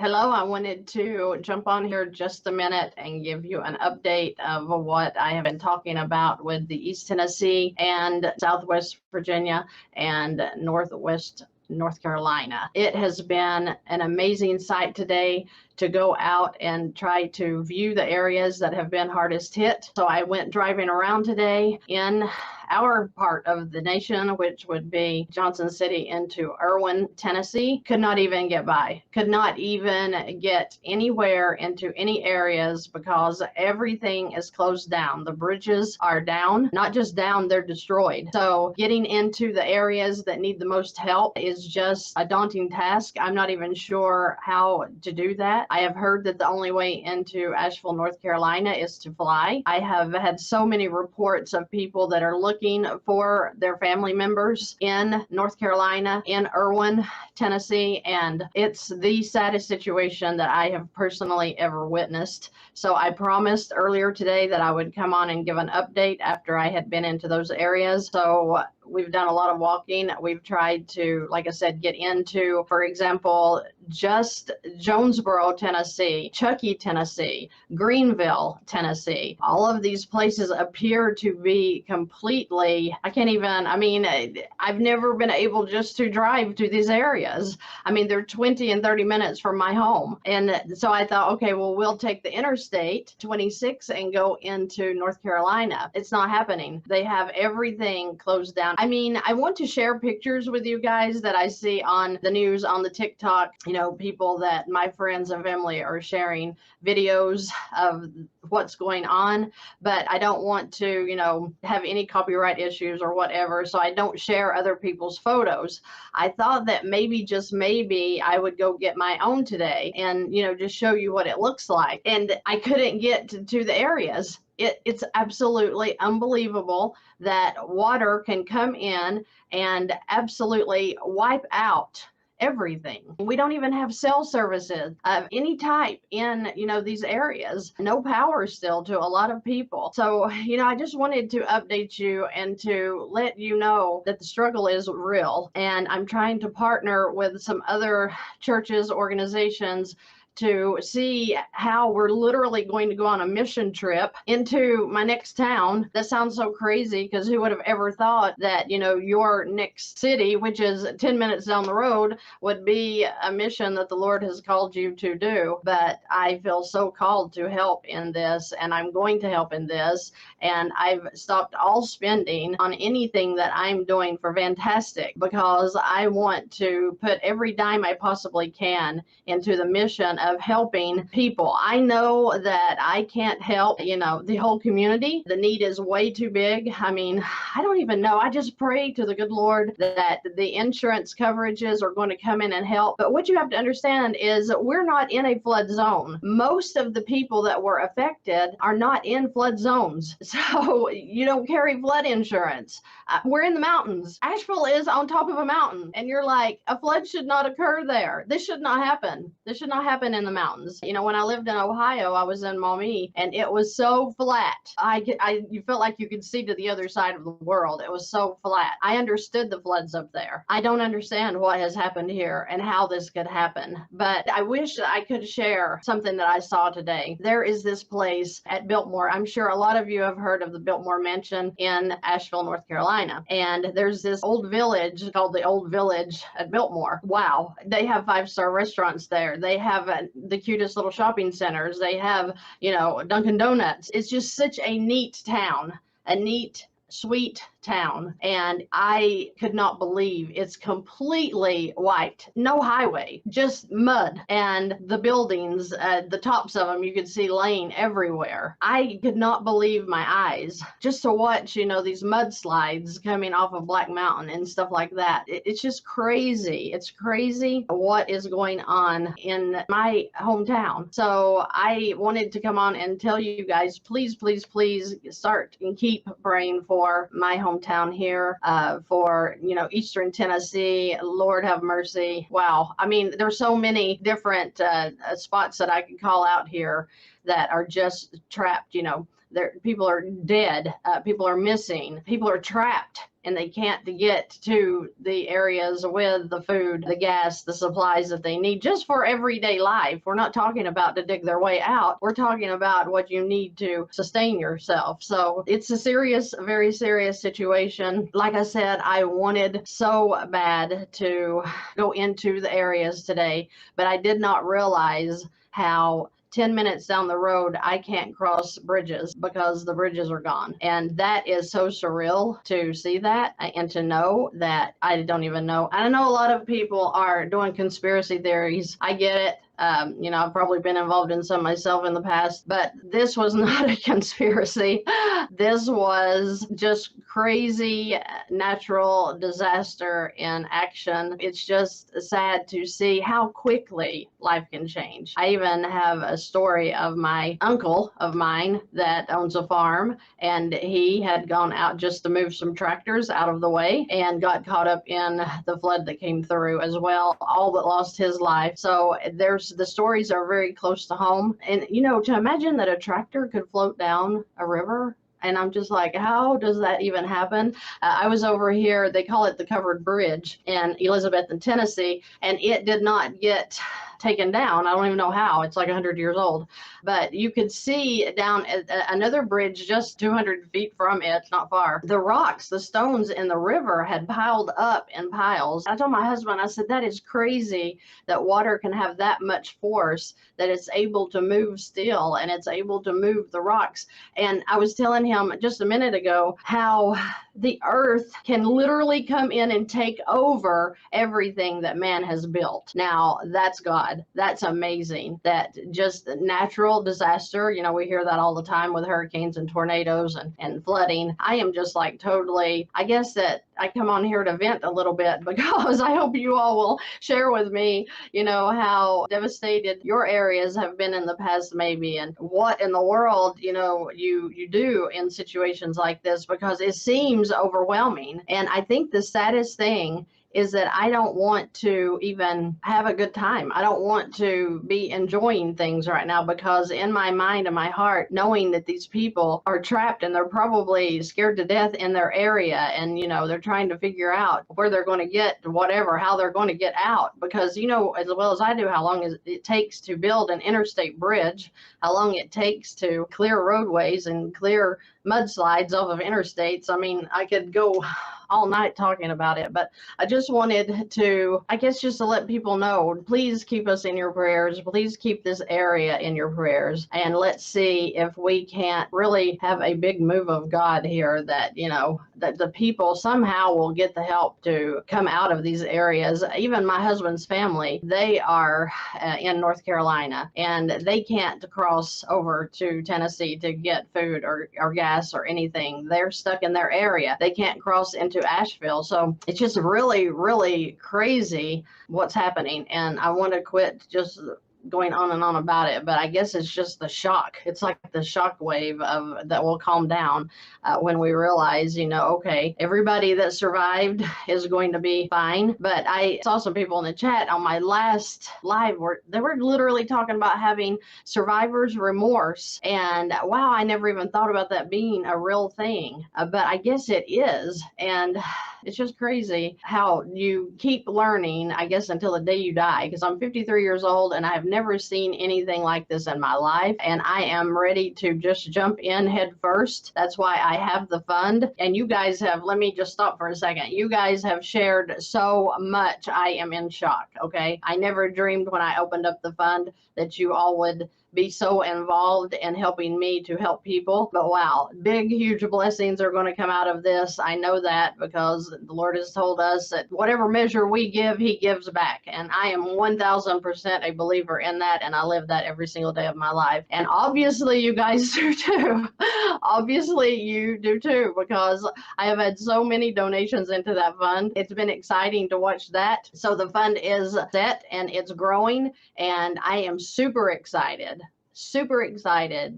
Hello, I wanted to jump on here just a minute and give you an update of what I have been talking about with the East Tennessee and Southwest Virginia and Northwest North Carolina. It has been an amazing sight today to go out and try to view the areas that have been hardest hit. So I went driving around today in our part of the nation, which would be Johnson City into Erwin, Tennessee. Could not even get by, could not even get anywhere into any areas because everything is closed down. The bridges are down, not just down, they're destroyed. So getting into the areas that need the most help is just a daunting task. I'm not even sure how to do that. I have heard that the only way into Asheville, North Carolina is to fly. I have had so many reports of people that are looking for their family members in North Carolina, in Erwin, Tennessee, and it's the saddest situation that I have personally ever witnessed. So I promised earlier today that I would come on and give an update after I had been into those areas. So we've done a lot of walking. We've tried to, like I said, get into, for example, just Jonesboro, Tennessee, Chuckey, Tennessee, Greenville, Tennessee. All of these places appear to be completely, I've never been able just to drive to these areas. I mean, they're 20 and 30 minutes from my home. And so I thought, okay, well, we'll take the Interstate 26 and go into North Carolina. It's not happening. They have everything closed down. I mean, I want to share pictures with you guys that I see on the news, on the TikTok, people that my friends and family are sharing videos of what's going on, but I don't want to, have any copyright issues or whatever, so I don't share other people's photos. I thought that maybe, just maybe, I would go get my own today and, just show you what it looks like. And I couldn't get to the areas. It's absolutely unbelievable that water can come in and absolutely wipe out everything. We don't even have cell services of any type in, these areas. No power still to a lot of people. So, I just wanted to update you and to let you know that the struggle is real. And I'm trying to partner with some other churches, organizations, to see how we're literally going to go on a mission trip into my next town. That sounds so crazy, because who would have ever thought that, your next city, which is 10 minutes down the road, would be a mission that the Lord has called you to do. But I feel so called to help in this, and I'm going to help in this. And I've stopped all spending on anything that I'm doing for Fantastic, because I want to put every dime I possibly can into the mission of helping people. I know that I can't help, the whole community. The need is way too big. I mean, I don't even know. I just pray to the good Lord that the insurance coverages are going to come in and help. But what you have to understand is we're not in a flood zone. Most of the people that were affected are not in flood zones. So you don't carry flood insurance. We're in the mountains. Asheville is on top of a mountain. And you're like, a flood should not occur there. This should not happen. This should not happen in the mountains. When I lived in Ohio, I was in Maumee, and it was so flat. You felt like you could see to the other side of the world. It was so flat. I understood the floods up there. I don't understand what has happened here and how this could happen, but I wish that I could share something that I saw today. There is this place at Biltmore. I'm sure a lot of you have heard of the Biltmore Mansion in Asheville, North Carolina. And there's this old village called the Old Village at Biltmore. Wow. They have 5-star restaurants there. They have the cutest little shopping centers. They have, Dunkin' Donuts. It's just such a neat town, a neat, sweet town. And I could not believe it's completely wiped. No highway, just mud. And the buildings, the tops of them, you could see laying everywhere. I could not believe my eyes just to watch, these mudslides coming off of Black Mountain and stuff like that. It's just crazy. It's crazy what is going on in my hometown. So I wanted to come on and tell you guys, please, please, please start and keep praying for my hometown here, for, Eastern Tennessee. Lord have mercy. Wow. I mean, there's so many different spots that I can call out here that are just trapped, People are dead, people are missing, people are trapped, and they can't get to the areas with the food, the gas, the supplies that they need just for everyday life. We're not talking about to dig their way out. We're talking about what you need to sustain yourself. So it's a serious, very serious situation. Like I said, I wanted so bad to go into the areas today, but I did not realize how 10 minutes down the road, I can't cross bridges because the bridges are gone. And that is so surreal to see that and to know that I don't even know. I know a lot of people are doing conspiracy theories. I get it. I've probably been involved in some myself in the past, but this was not a conspiracy. This was just crazy natural disaster in action. It's just sad to see how quickly life can change. I even have a story of my uncle of mine that owns a farm, and he had gone out just to move some tractors out of the way and got caught up in the flood that came through as well, all but lost his life. So the stories are very close to home. And, to imagine that a tractor could float down a river. And I'm just like, how does that even happen? I was over here, they call it the Covered Bridge in Elizabeth, in Tennessee, and it did not get taken down. I don't even know how. It's like 100 years old. But you could see down another bridge just 200 feet from it, not far. The rocks, the stones in the river had piled up in piles. I told my husband, I said, that is crazy that water can have that much force, that it's able to move still and it's able to move the rocks. And I was telling him just a minute ago how the earth can literally come in and take over everything that man has built. Now, that's God. That's amazing. That just natural disaster, we hear that all the time with hurricanes and tornadoes and flooding. I am just like totally, I guess that I come on here to vent a little bit because I hope you all will share with me, how devastated your areas have been in the past maybe, and what in the world, you do in situations like this, because it seems overwhelming. And I think the saddest thing is that I don't want to even have a good time. I don't want to be enjoying things right now, because in my mind and my heart, knowing that these people are trapped and they're probably scared to death in their area, and they're trying to figure out where they're going to get whatever, how they're going to get out, because as well as I do how long it takes to build an interstate bridge, how long it takes to clear roadways and clear mudslides off of interstates. I mean, I could go all night talking about it, but I just wanted to, just to let people know, please keep us in your prayers. Please keep this area in your prayers. And let's see if we can't really have a big move of God here, that, that the people somehow will get the help to come out of these areas. Even my husband's family, they are in North Carolina, and they can't cross over to Tennessee to get food or gas or anything. They're stuck in their area. They can't cross into Asheville. So it's just really, really crazy what's happening. And I want to quit just going on and on about it, but I guess it's just the shock. It's like the shock wave of that will calm down when we realize, okay, everybody that survived is going to be fine. But I saw some people in the chat on my last live where they were literally talking about having survivor's remorse. And wow, I never even thought about that being a real thing, but I guess it is. And it's just crazy how you keep learning, I guess, until the day you die, because I'm 53 years old and I have never seen anything like this in my life. And I am ready to just jump in head first. That's why I have the fund. And you guys have, let me just stop for a second. You guys have shared so much. I am in shock. Okay. I never dreamed when I opened up the fund that you all would be so involved in helping me to help people. But wow, big, huge blessings are going to come out of this. I know that because the Lord has told us that whatever measure we give, He gives back. And I am 1000% a believer in that. And I live that every single day of my life. And obviously you guys do too. Obviously you do too, because I have had so many donations into that fund. It's been exciting to watch that. So the fund is set and it's growing, and I am super excited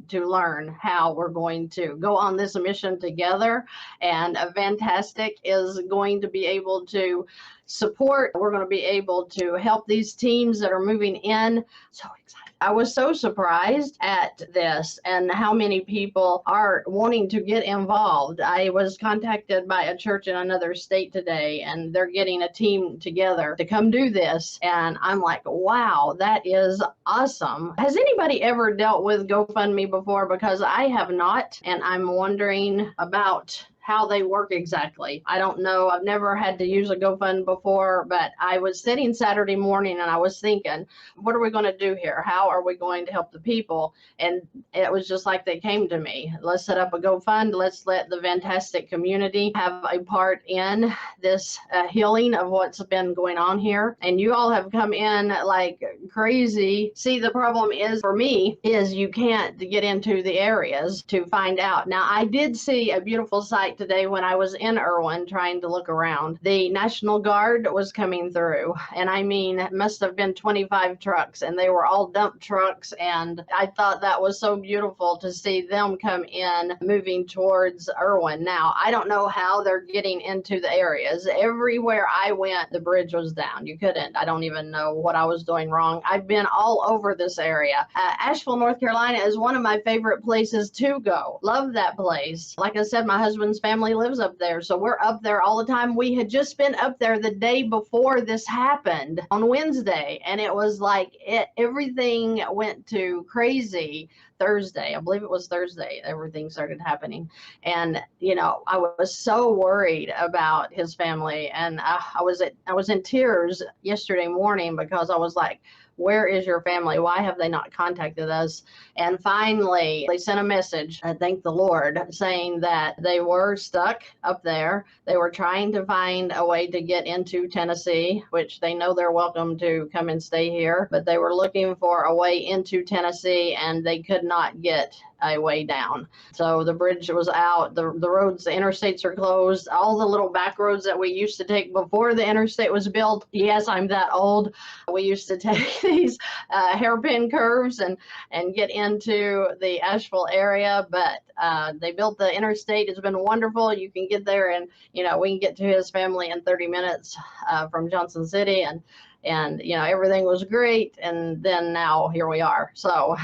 to learn how we're going to go on this mission together. And Fantastic is going to be able to support. We're going to be able to help these teams that are moving in. So excited. I was so surprised at this and how many people are wanting to get involved. I was contacted by a church in another state today, and they're getting a team together to come do this. And I'm like, wow, that is awesome. Has anybody ever dealt with GoFundMe before? Because I have not, and I'm wondering about how they work exactly. I don't know. I've never had to use a GoFund before, but I was sitting Saturday morning and I was thinking, what are we going to do here? How are we going to help the people? And it was just like they came to me. Let's set up a GoFund. Let's let the fantastic community have a part in this healing of what's been going on here. And you all have come in like crazy. See, the problem is for me is you can't get into the areas to find out. Now, I did see a beautiful sight today when I was in Erwin trying to look around. The National Guard was coming through, and I mean, it must have been 25 trucks, and they were all dump trucks, and I thought that was so beautiful to see them come in moving towards Erwin. Now, I don't know how they're getting into the areas. Everywhere I went, the bridge was down. You couldn't. I don't even know what I was doing wrong. I've been all over this area. Asheville, North Carolina is one of my favorite places to go. Love that place. Like I said, my husband's family lives up there, so we're up there all the time. We had just been up there the day before this happened on Wednesday, and it was like everything went to crazy. Thursday, I believe it was Thursday, everything started happening. And, you know, I was so worried about his family, and I was in tears yesterday morning because I was like, where is your family? Why have they not contacted us? And finally, they sent a message, I thank the Lord, saying that they were stuck up there. They were trying to find a way to get into Tennessee, which they know they're welcome to come and stay here, but they were looking for a way into Tennessee, and they could not get a way down. So the bridge was out, the roads, the interstates are closed, all the little back roads that we used to take before the interstate was built. Yes, I'm that old. We used to take these hairpin curves and get into the Asheville area, but they built the interstate. It's been wonderful. You can get there, and you know, we can get to his family in 30 minutes from Johnson City, and you know, everything was great. And then now here we are. So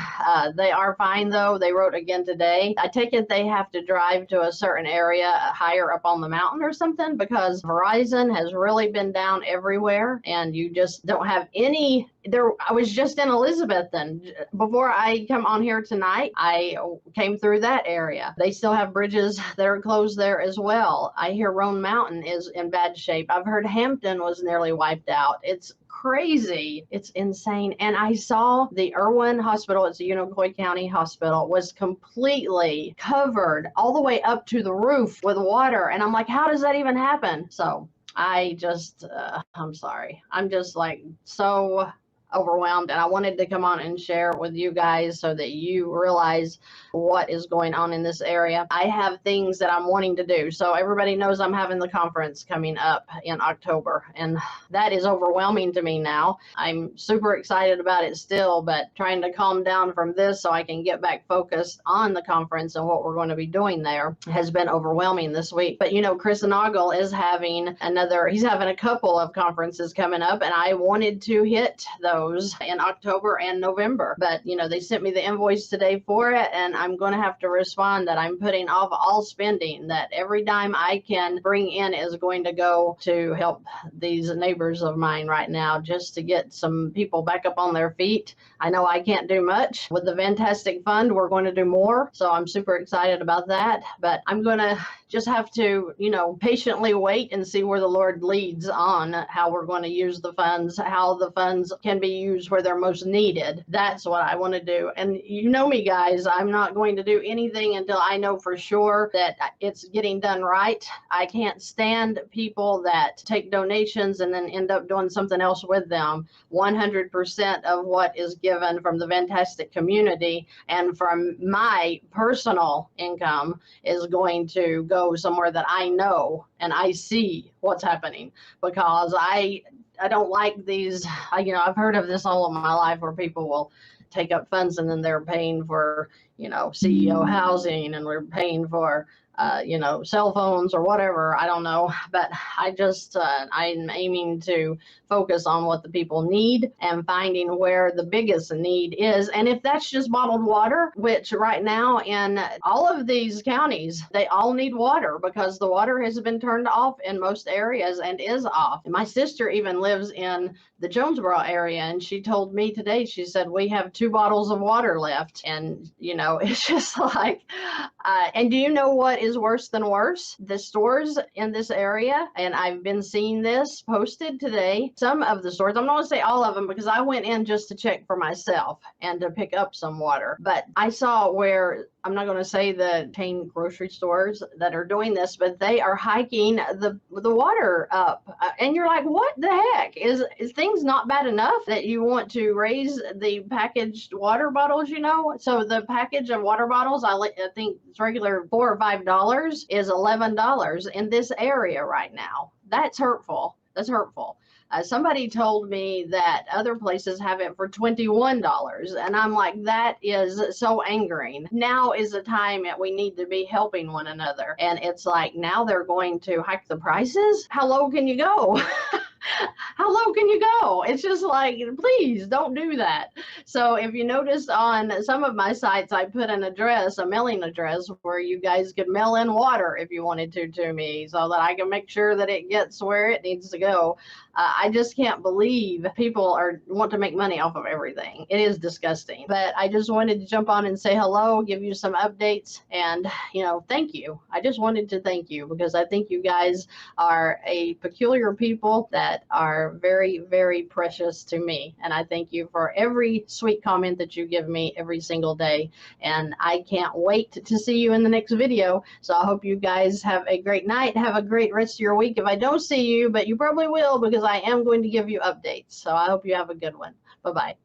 they are fine though. They wrote again today. I take it they have to drive to a certain area higher up on the mountain or something, because Verizon has really been down everywhere, and you just don't have any there. I was just in Elizabethton before I come on here tonight. I came through that area. They still have bridges that are closed there as well. I hear Roan Mountain is in bad shape. I've heard Hampton was nearly wiped out. It's crazy. It's insane. And I saw the Erwin Hospital, it's a Unicoi County hospital, was completely covered all the way up to the roof with water. And I'm like, how does that even happen? So I just, I'm sorry. I'm just like so overwhelmed, and I wanted to come on and share with you guys so that you realize what is going on in this area. I have things that I'm wanting to do. So everybody knows I'm having the conference coming up in October, and that is overwhelming to me now. I'm super excited about it still, but trying to calm down from this so I can get back focused on the conference and what we're going to be doing there has been overwhelming this week. But you know, Chris Nagle is having he's having a couple of conferences coming up, and I wanted to hit those in October and November, but you know, they sent me the invoice today for it, and I'm going to have to respond that I'm putting off all spending, that every dime I can bring in is going to go to help these neighbors of mine right now, just to get some people back up on their feet. I know I can't do much with the Fantastic Fund. We're going to do more, so I'm super excited about that, but I'm going to just have to, you know, patiently wait and see where the Lord leads on how we're going to use the funds, how the funds can be used where they're most needed. That's what I want to do. And you know me, guys, I'm not going to do anything until I know for sure that it's getting done right. I can't stand people that take donations and then end up doing something else with them. 100% of what is given from the Fantastic community and from my personal income is going to go somewhere that I know and I see what's happening, because I don't like these, you know, I've heard of this all of my life where people will take up funds and then they're paying for, you know, CEO housing, and we're paying for cell phones or whatever. I don't know, but I'm aiming to focus on what the people need and finding where the biggest need is. And if that's just bottled water, which right now in all of these counties, they all need water because the water has been turned off in most areas and is off. And my sister even lives in the Jonesboro area, and she told me today, she said, we have 2 bottles of water left. And, it's just like, and do you know what is worse than worse? The stores in this area, and I've been seeing this posted today, some of the stores, I'm not gonna say all of them because I went in just to check for myself and to pick up some water, but I saw where, I'm not going to say the chain grocery stores that are doing this, but they are hiking the water up. And you're like, what the heck? Is things not bad enough that you want to raise the packaged water bottles, So the package of water bottles, I think it's regular $4 or $5 is $11 in this area right now. That's hurtful. That's hurtful. Somebody told me that other places have it for $21, and I'm like, that is so angering. Now is the time that we need to be helping one another, and it's like now they're going to hike the prices. How low can you go? How low can you go? It's just like, please don't do that. So if you noticed on some of my sites, I put an address, a mailing address, where you guys could mail in water if you wanted to me, so that I can make sure that it gets where it needs to go. I just can't believe people want to make money off of everything. It is disgusting. But I just wanted to jump on and say hello, give you some updates, and thank you. I just wanted to thank you because I think you guys are a peculiar people that are very, very precious to me. And I thank you for every sweet comment that you give me every single day. And I can't wait to see you in the next video. So I hope you guys have a great night. Have a great rest of your week. If I don't see you, but you probably will because I am going to give you updates. So I hope you have a good one. Bye-bye.